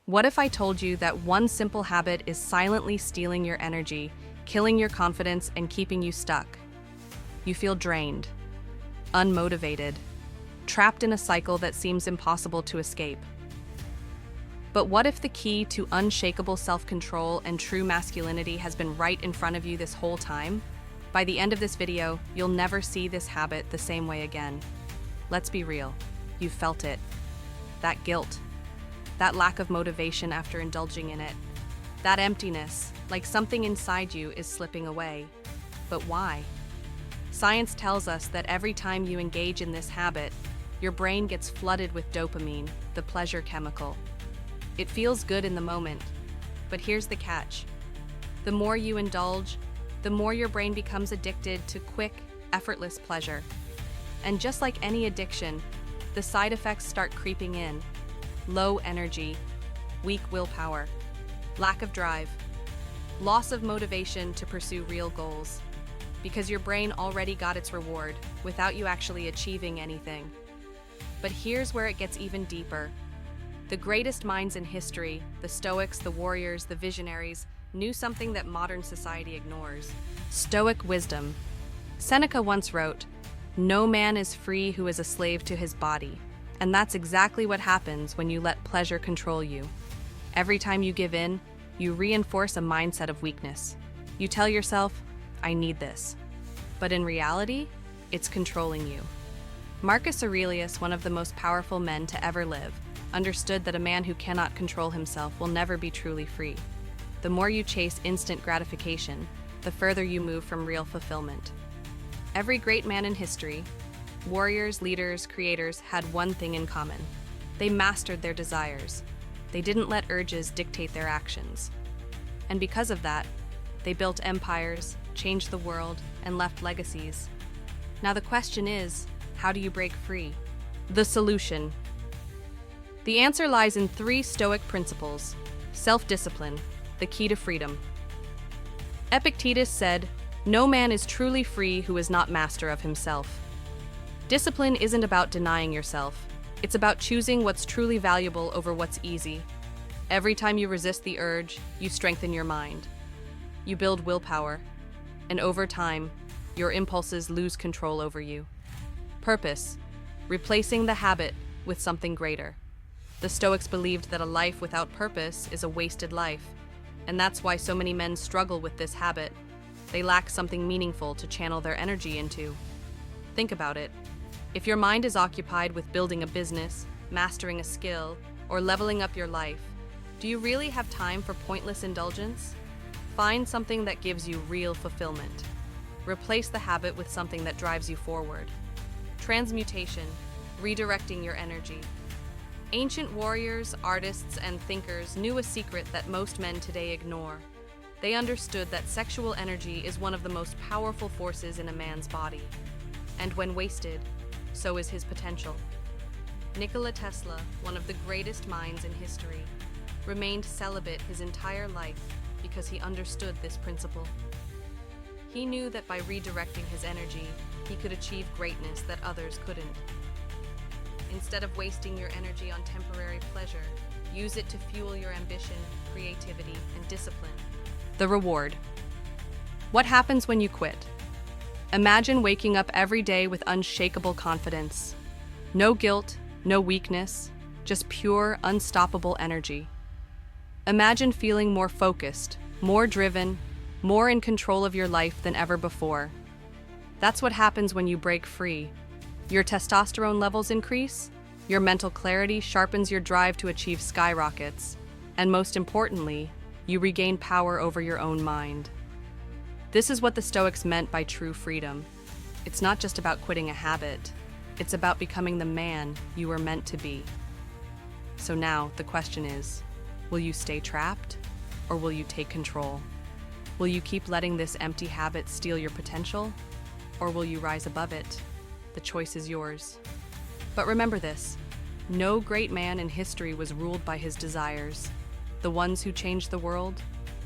What if I told you that one simple habit is silently stealing your energy, killing your confidence, and keeping you stuck? You feel drained, unmotivated, trapped in a cycle that seems impossible to escape. But what if the key to unshakable self-control and true masculinity has been right in front of you this whole time? By the end of this video, you'll never see this habit the same way again. Let's be real, you've felt it. That guilt, that lack of motivation after indulging in it, that emptiness, like something inside you is slipping away. But why? Science tells us that every time you engage in this habit, your brain gets flooded with dopamine, the pleasure chemical. It feels good in the moment, but here's the catch. The more you indulge, the more your brain becomes addicted to quick, effortless pleasure. And just like any addiction, the side effects start creeping in. Low energy, weak willpower, lack of drive, loss of motivation to pursue real goals, because your brain already got its reward without you actually achieving anything. But here's where it gets even deeper. The greatest minds in history, the Stoics, the warriors, the visionaries, knew something that modern society ignores: Stoic wisdom. Seneca once wrote, "No man is free who is a slave to his body." And that's exactly what happens when you let pleasure control you. Every time you give in, you reinforce a mindset of weakness. You tell yourself, "I need this." But in reality, it's controlling you. Marcus Aurelius, one of the most powerful men to ever live, understood that a man who cannot control himself will never be truly free. The more you chase instant gratification, the further you move from real fulfillment. Every great man in history, warriors, leaders, creators, had one thing in common. They mastered their desires. They didn't let urges dictate their actions. And because of that, they built empires, changed the world, and left legacies. Now the question is, how do you break free? The solution. The answer lies in 3 Stoic principles. Self-discipline, the key to freedom. Epictetus said, "No man is truly free who is not master of himself." Discipline isn't about denying yourself. It's about choosing what's truly valuable over what's easy. Every time you resist the urge, you strengthen your mind. You build willpower, and over time, your impulses lose control over you. Purpose, replacing the habit with something greater. The Stoics believed that a life without purpose is a wasted life, and that's why so many men struggle with this habit. They lack something meaningful to channel their energy into. Think about it. If your mind is occupied with building a business, mastering a skill, or leveling up your life, do you really have time for pointless indulgence? Find something that gives you real fulfillment. Replace the habit with something that drives you forward. Transmutation, redirecting your energy. Ancient warriors, artists, and thinkers knew a secret that most men today ignore. They understood that sexual energy is one of the most powerful forces in a man's body. And when wasted, so is his potential. Nikola Tesla, one of the greatest minds in history, remained celibate his entire life because he understood this principle. He knew that by redirecting his energy, he could achieve greatness that others couldn't. Instead of wasting your energy on temporary pleasure, use it to fuel your ambition, creativity, and discipline. The reward. What happens when you quit? Imagine waking up every day with unshakable confidence. No guilt, no weakness, just pure, unstoppable energy. Imagine feeling more focused, more driven, more in control of your life than ever before. That's what happens when you break free. Your testosterone levels increase, your mental clarity sharpens, your drive to achieve skyrockets, and most importantly, you regain power over your own mind. This is what the Stoics meant by true freedom. It's not just about quitting a habit, it's about becoming the man you were meant to be. So now the question is, will you stay trapped, or will you take control? Will you keep letting this empty habit steal your potential, or will you rise above it? The choice is yours. But remember this, no great man in history was ruled by his desires. The ones who changed the world,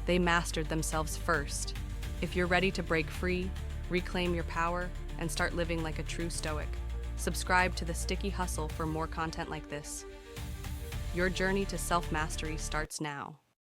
they mastered themselves first. If you're ready to break free, reclaim your power, and start living like a true Stoic, subscribe to The Sticky Hustle for more content like this. Your journey to self-mastery starts now.